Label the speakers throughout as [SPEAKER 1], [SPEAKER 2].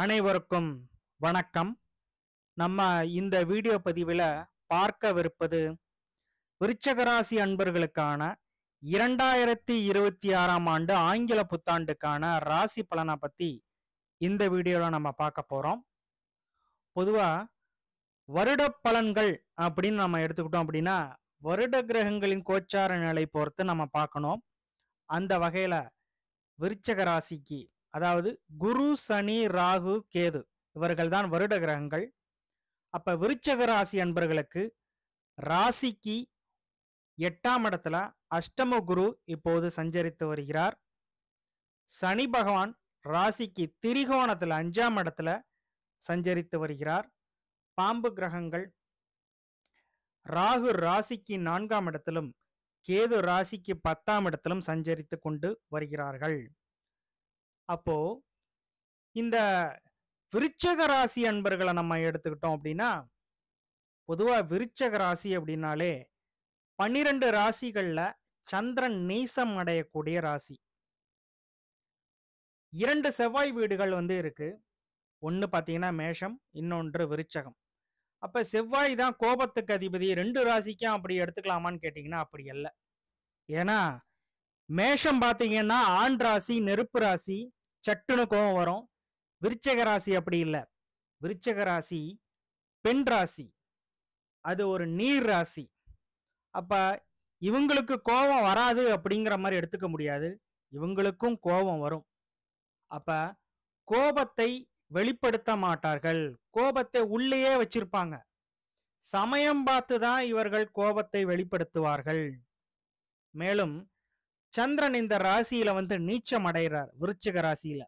[SPEAKER 1] அனைவருக்கும் வணக்கம். நம்ம இந்த வீடியோ பதிவில் பார்க்கவிருப்பது விருச்சிக ராசி அன்பர்களுக்கான 2026ஆம் ஆண்டு ஆங்கில புத்தாண்டுக்கான ராசி பலனை பத்தி இந்த வீடியோல நம்ம பார்க்க போறோம். பொதுவா வருட பலன்கள் அப்படின்னு நம்ம எடுத்துக்கிட்டோம் அப்படின்னா வருட கிரகங்களின் கோச்சார நிலை பொறுத்து நம்ம பார்க்கணும். அந்த வகையில விருச்சிக ராசிக்கு, அதாவது குரு, சனி, ராகு, கேது இவர்கள் தான் வருட கிரகங்கள். அப்ப விருச்சிக ராசி அன்பர்களுக்கு ராசிக்கு 8ஆம் இடத்துல அஷ்டம குரு இப்போது சஞ்சரித்து வருகிறார். சனி பகவான் ராசிக்கு திரிகோணத்துல 5ஆம் இடத்துல சஞ்சரித்து வருகிறார். பாம்பு கிரகங்கள் ராகு ராசிக்கு 4ஆம் இடத்திலும் கேது ராசிக்கு 10ஆம் இடத்திலும் சஞ்சரித்து கொண்டு வருகிறார்கள். அப்போ இந்த விருச்சிக ராசி அன்பர்களை நம்ம எடுத்துக்கிட்டோம் அப்படின்னா, பொதுவா விருச்சிக ராசி அப்படின்னாலே 12 ராசிகள்ல சந்திரன் நீசம் அடையக்கூடிய ராசி. 2 செவ்வாய் வீடுகள் இருக்கு. ஒன்னு பாத்தீங்கன்னா மேஷம், இன்னொன்று விருச்சகம். அப்ப செவ்வாய் தான் கோபத்துக்கு அதிபதி. 2 ராசிக்கும் அப்படி எடுத்துக்கலாமான்னு கேட்டீங்கன்னா அப்படி அல்ல. ஏன்னா மேஷம் பாத்தீங்கன்னா ஆண் ராசி, நெருப்பு ராசி, சட்டுன்னு கோபம் வரும். விருச்சிக ராசி அப்படி இல்லை. விருச்சிக ராசி பெண் ராசி, அது ஒரு நீர் ராசி. அப்ப இவங்களுக்கு கோபம் வராது அப்படிங்கிற மாதிரி எடுத்துக்க முடியாது. இவங்களுக்கும் கோபம் வரும். அப்ப கோபத்தை வெளிப்படுத்த மாட்டார்கள். கோபத்தை உள்ளேயே வச்சிருப்பாங்க. சமயம் பார்த்துதான் இவர்கள் கோபத்தை வெளிப்படுத்துவார்கள். மேலும் சந்திரன் இந்த ராசியில நீச்சம் அடைகிறார். விருச்சிக ராசியில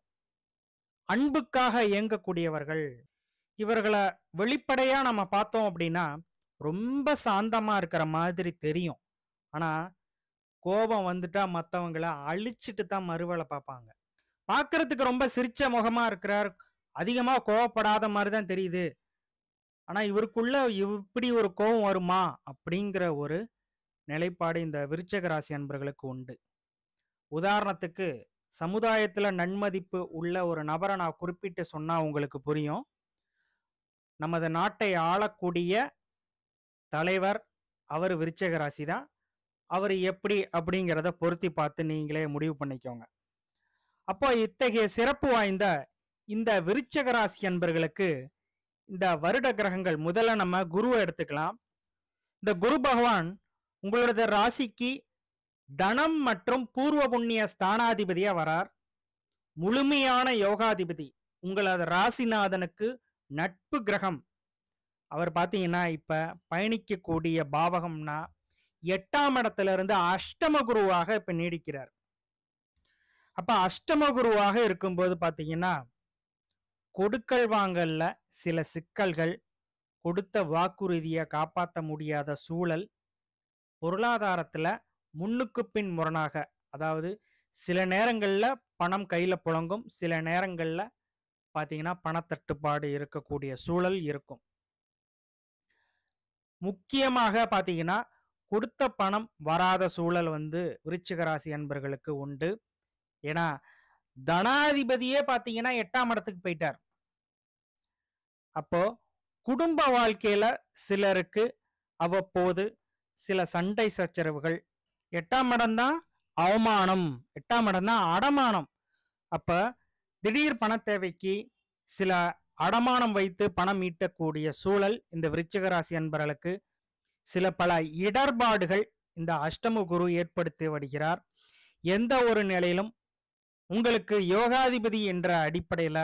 [SPEAKER 1] அன்புக்காக இயங்கக்கூடியவர்கள். இவர்களை வெளிப்படையா நம்ம பார்த்தோம் அப்படின்னா ரொம்ப சாந்தமா இருக்கிற மாதிரி தெரியும். ஆனா கோபம் வந்துட்டா மற்றவங்களை அழிச்சிட்டு தான் மறுவேளை பார்ப்பாங்க. பார்க்கறதுக்கு ரொம்ப சிரிச்ச முகமா இருக்கிறார், அதிகமா கோவப்படாத மாதிரி தான் தெரியுது. ஆனா இவருக்குள்ள இப்படி ஒரு கோபம் வருமா அப்படிங்கிற ஒரு நிலைப்பாடு இந்த விருச்சிக ராசி அன்பர்களுக்கு உண்டு. உதாரணத்துக்கு சமுதாயத்துல நன்மதிப்பு உள்ள ஒரு நபரை நான் குறிப்பிட்டு சொன்னா உங்களுக்கு புரியும். நமது நாட்டை ஆளக்கூடிய தலைவர் அவர் விருச்சிக ராசி தான். அவர் எப்படி அப்படிங்கிறத பொருத்தி பார்த்து நீங்களே முடிவு பண்ணிக்கோங்க. அப்போ இத்தகைய சிறப்பு வாய்ந்த இந்த விருச்சிக ராசி அன்பர்களுக்கு இந்த வருட கிரகங்கள், முதல்ல நம்ம குருவை எடுத்துக்கலாம். இந்த குரு பகவான் உங்களோட ராசிக்கு தனம் மற்றும் பூர்வ புண்ணிய ஸ்தானாதிபதியா வரார். முழுமையான யோகாதிபதி, உங்களது ராசிநாதனுக்கு நட்பு கிரகம். அவர் பாத்தீங்கன்னா இப்ப பயணிக்கக்கூடிய பாவகம்னா 8ஆம் இடத்துல இருந்து அஷ்டம குருவாக இப்ப நீடிக்கிறார். அப்ப அஷ்டம குருவாக இருக்கும்போது பாத்தீங்கன்னா கொடுக்கல் வாங்கல்ல சில சிக்கல்கள், கொடுத்த வாக்குறுதியை காப்பாற்ற முடியாத சூழல், பொருளாதாரத்துல முன்னுக்கு பின் முரணாக, அதாவது சில நேரங்கள்ல பணம் கையில புழங்கும், சில நேரங்கள்ல பாத்தீங்கன்னா பணத்தட்டுப்பாடு இருக்கக்கூடிய சூழல் இருக்கும். முக்கியமாக பாத்தீங்கன்னா கொடுத்த பணம் வராத சூழல் விருச்சிக ராசி அன்பர்களுக்கு உண்டு. ஏன்னா தனாதிபதியே பாத்தீங்கன்னா 8ஆம் இடத்துக்கு போயிட்டார். அப்போ குடும்ப வாழ்க்கையில சிலருக்கு அவ்வப்போது சில சண்டை சச்சரவுகள். 8ஆம் இடம் தான் அவமானம், 8ஆம் இடம் தான் அடமானம். அப்ப திடீர் பண தேவைக்கு சில அடமானம் வைத்து பணம் ஈட்டக்கூடிய சூழல் இந்த விருச்சிக ராசி அன்பர்களுக்கு சில பல இடர்பாடுகள் இந்த அஷ்டம குரு ஏற்படுத்தி வருகிறார். எந்த ஒரு நிலையிலும் உங்களுக்கு யோகாதிபதி என்ற அடிப்படையில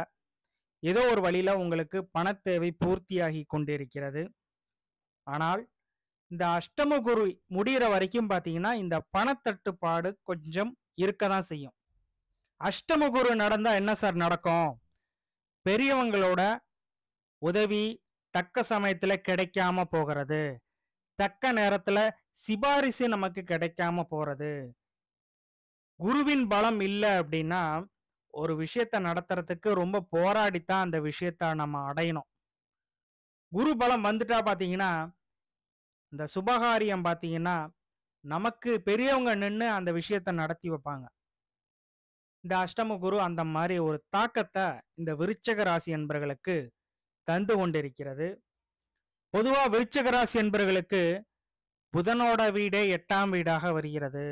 [SPEAKER 1] ஏதோ ஒரு வழியில உங்களுக்கு பண தேவை பூர்த்தியாகி கொண்டிருக்கிறது. ஆனால் இந்த அஷ்டம குரு முடிகிற வரைக்கும் பாத்தீங்கன்னா இந்த பணத்தட்டுப்பாடு கொஞ்சம் இருக்கதான் செய்யும். அஷ்டம குரு நடந்தா என்ன சார் நடக்கும்? பெரியவங்களோட உதவி தக்க சமயத்துல கிடைக்காம போகிறது, தக்க நேரத்துல சிபாரிசு நமக்கு கிடைக்காம போறது. குருவின் பலம் இல்லை அப்படின்னா ஒரு விஷயத்த நடத்துறதுக்கு ரொம்ப போராடித்தான் அந்த விஷயத்த நம்ம அடையணும். குரு பலம் வந்துட்டா பாத்தீங்கன்னா இந்த சுபகாரியம் பாத்தீங்கன்னா நமக்கு பெரியவங்க நின்று அந்த விஷயத்த நடத்தி வைப்பாங்க. இந்த அஷ்டம குரு அந்த மாதிரி ஒரு தாக்கத்தை இந்த விருச்சக ராசி என்பர்களுக்கு தந்து கொண்டிருக்கிறது. பொதுவா விருச்சக ராசி என்பர்களுக்கு புதனோட வீடே 8ஆம் வீடாக வருகிறது.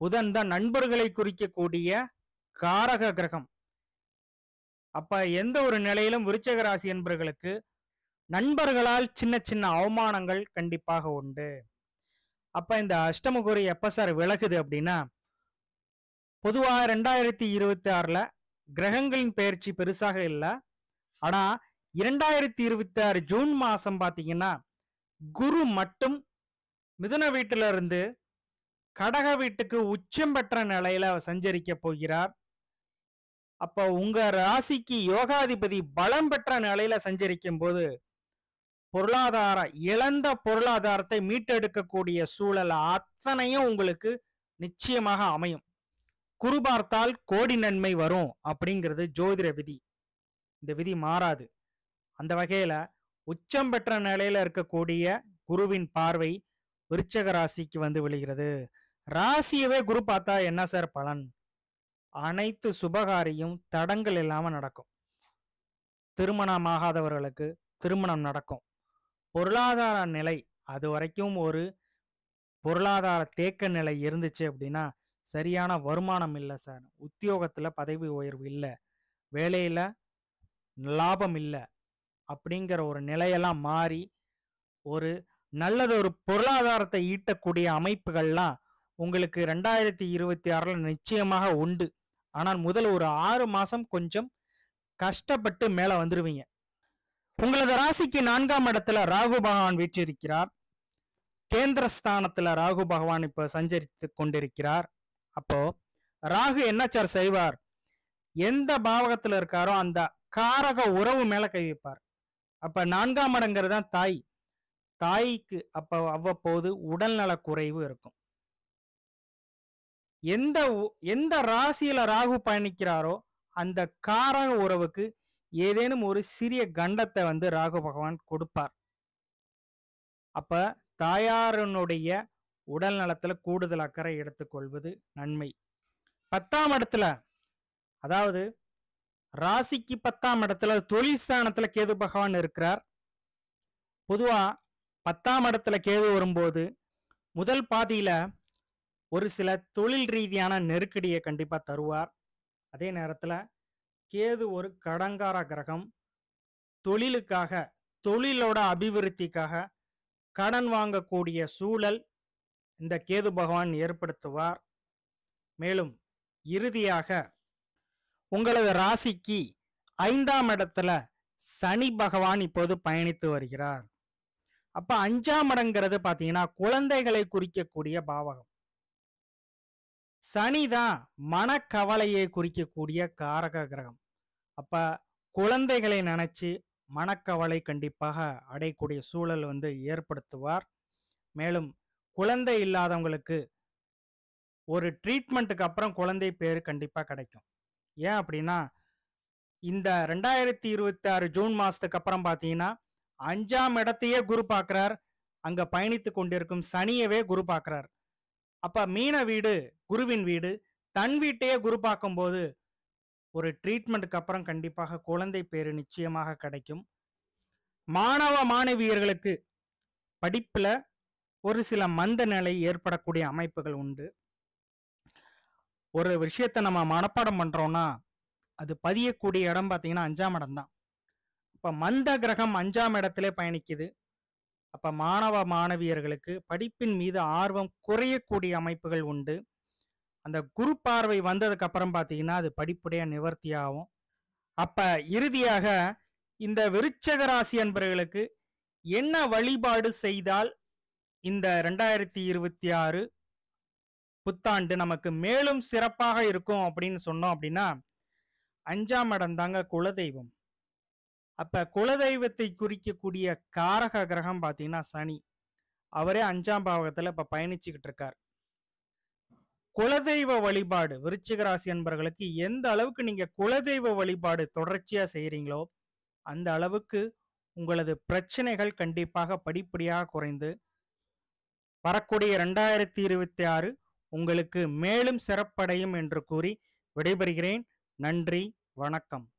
[SPEAKER 1] புதன் தான் நண்பர்களை குறிக்கக்கூடிய காரக கிரகம். அப்ப எந்த ஒரு நிலையிலும் விருச்சக ராசி என்பர்களுக்கு நண்பர்களால் சின்ன சின்ன அவமானங்கள் கண்டிப்பாக உண்டு. அப்ப இந்த அஷ்டம குரு எப்ப சார் விலகுது அப்படின்னா, பொதுவா 2026ல கிரகங்களின் பெயர்ச்சி பெருசாக இல்லை. ஆனா 2026 ஜூன் மாசம் பாத்தீங்கன்னா குரு மட்டும் மிதுன வீட்டில இருந்து கடக வீட்டுக்கு உச்சம் பெற்ற நிலையில சஞ்சரிக்க போகிறார். அப்ப உங்க ராசிக்கு யோகாதிபதி பலம் பெற்ற நிலையில சஞ்சரிக்கும் போது இழந்த பொருளாதாரத்தை மீட்டெடுக்கக்கூடிய சூழல் அத்தனையும் உங்களுக்கு நிச்சயமாக அமையும். குரு பார்த்தால் கோடி நன்மை வரும் அப்படிங்கிறது ஜோதிட விதி. இந்த விதி மாறாது. அந்த வகையில உச்சம் பெற்ற நிலையில இருக்கக்கூடிய குருவின் பார்வை விருச்சக ராசிக்கு வந்து விழுகிறது. ராசியவே குரு பார்த்தா என்ன சார் பலன்? அனைத்து சுபகாரியும் தடங்கள் இல்லாம நடக்கும். திருமணமாகாதவர்களுக்கு திருமணம் நடக்கும். பொருளாதார நிலை அது வரைக்கும் ஒரு பொருளாதார தேக்க நிலை இருந்துச்சு அப்படின்னா சரியான வருமானம் இல்லை சார், உத்தியோகத்துல பதவி உயர்வு இல்லை, வேலையில லாபம் இல்லை அப்படிங்கிற ஒரு நிலையெல்லாம் மாறி ஒரு நல்லது ஒரு பொருளாதாரத்தை ஈட்டக்கூடிய அமைப்புகள்லாம் உங்களுக்கு 2026ல நிச்சயமாக உண்டு. ஆனால் முதல் ஒரு 6 மாசம் கொஞ்சம் கஷ்டப்பட்டு மேல வந்துருவீங்க. உங்களது ராசிக்கு 4ஆம் இடத்துல ராகு பகவான் வீற்றிருக்கிறார். கேந்திர ஸ்தானத்துல ராகு பகவான் இப்ப சஞ்சரித்து கொண்டிருக்கிறார். அப்போ ராகு என்ன சார் செய்வார்? எந்த பாவகத்துல இருக்காரோ அந்த காரக உறவு மேல கை வைப்பார். அப்ப 4ஆம் இடங்கிறது தான் தாய். தாய்க்கு அப்ப அவ்வப்போது உடல்நல குறைவு இருக்கும். எந்த ராசியில ராகு பயணிக்கிறாரோ அந்த காரக உறவுக்கு ஏதேனும் ஒரு சிறிய கண்டத்தை வந்து ராகு பகவான் கொடுப்பார். அப்ப தாயாரனுடைய உடல் நலத்துல கூடுதல் அக்கறை எடுத்துக்கொள்வது நன்மை. 10ஆம் இடத்துல, அதாவது ராசிக்கு 10ஆம் இடத்துல தொழில் ஸ்தானத்துல கேது பகவான் இருக்கிறார். பொதுவா 10ஆம் இடத்துல கேது வரும்போது முதல் பாதியில ஒரு சில தொழில் ரீதியான நெருக்கடியை கண்டிப்பா தருவார். அதே நேரத்துல கேது ஒரு கடங்கார கிரகம். தொழிலுக்காக, தொழிலோட அபிவிருத்திக்காக கடன் வாங்கக்கூடிய சூழல் இந்த கேது பகவான் ஏற்படுத்துவார். மேலும் இறுதியாக உங்களது ராசிக்கு 5ஆம் இடத்துல சனி பகவான் இப்போது பயணித்து வருகிறார். அப்ப 5ஆம் இடங்கிறது பாத்தீங்கன்னா குழந்தைகளை குறிக்கக்கூடிய பாவகம். சனிதான் மனக்கவலையை குறிக்கக்கூடிய காரக கிரகம். அப்ப குழந்தைகளை நினைச்சு மனக்கவலை கண்டிப்பாக அடையக்கூடிய சூழல் வந்து ஏற்படுத்துவார். மேலும் குழந்தை இல்லாதவங்களுக்கு ஒரு ட்ரீட்மெண்ட்டுக்கு அப்புறம் குழந்தை பேரு கண்டிப்பா கிடைக்கும். ஏன் அப்படின்னா இந்த 2026 ஜூன் மாசத்துக்கு அப்புறம் பாத்தீங்கன்னா 5ஆம் இடத்தையே குரு பார்க்கிறார். அங்க பயணித்து கொண்டிருக்கும் சனியவே குரு பார்க்கிறார். அப்ப மீன வீடு குருவின் வீடு, தன் வீட்டையே குரு பார்க்கும்போது ஒரு ட்ரீட்மெண்ட்டுக்கு அப்புறம் கண்டிப்பாக குழந்தை பேரு நிச்சயமாக கிடைக்கும். மாணவ மாணவியர்களுக்கு படிப்புல ஒரு சில மந்த நிலை ஏற்படக்கூடிய அமைப்புகள் உண்டு. ஒரு விஷயத்த நம்ம மனப்பாடம் பண்றோம்னா அது பதியக்கூடிய இடம் பார்த்தீங்கன்னா 5ஆம் இடம் தான். இப்ப மந்த கிரகம் 5ஆம் இடத்திலே பயணிக்குது. அப்ப மாணவ மாணவியர்களுக்கு படிப்பின் மீது ஆர்வம் குறையக்கூடிய அமைப்புகள் உண்டு. அந்த குரு பார்வை வந்ததுக்கு அப்புறம் பார்த்தீங்கன்னா அது படிப்புடைய நிவர்த்தியாகும். அப்ப இறுதியாக இந்த விருச்சக ராசி அன்பர்களுக்கு என்ன வழிபாடு செய்தால் இந்த 2026 புத்தாண்டு நமக்கு மேலும் சிறப்பாக இருக்கும் அப்படின்னு சொன்னோம் அப்படின்னா 5ஆம் இடம் தாங்க குலதெய்வம். அப்ப குலதெய்வத்தை குறிக்கக்கூடிய காரக கிரகம் பார்த்தீங்கன்னா சனி. அவரே 5ஆம் பாவகத்துல இப்ப பயணிச்சுக்கிட்டு இருக்கார். குலதெய்வ வழிபாடு விருச்சிக ராசி அன்பர்களுக்கு எந்த அளவுக்கு நீங்க குலதெய்வ வழிபாடு தொடர்ச்சியா செய்யறீங்களோ அந்த அளவுக்கு உங்களது பிரச்சனைகள் கண்டிப்பாக படிப்படியாக குறைந்து வரக்கூடிய 2026 உங்களுக்கு மேலும் சிறப்படையும் என்று கூறி விடைபெறுகிறேன். நன்றி, வணக்கம்.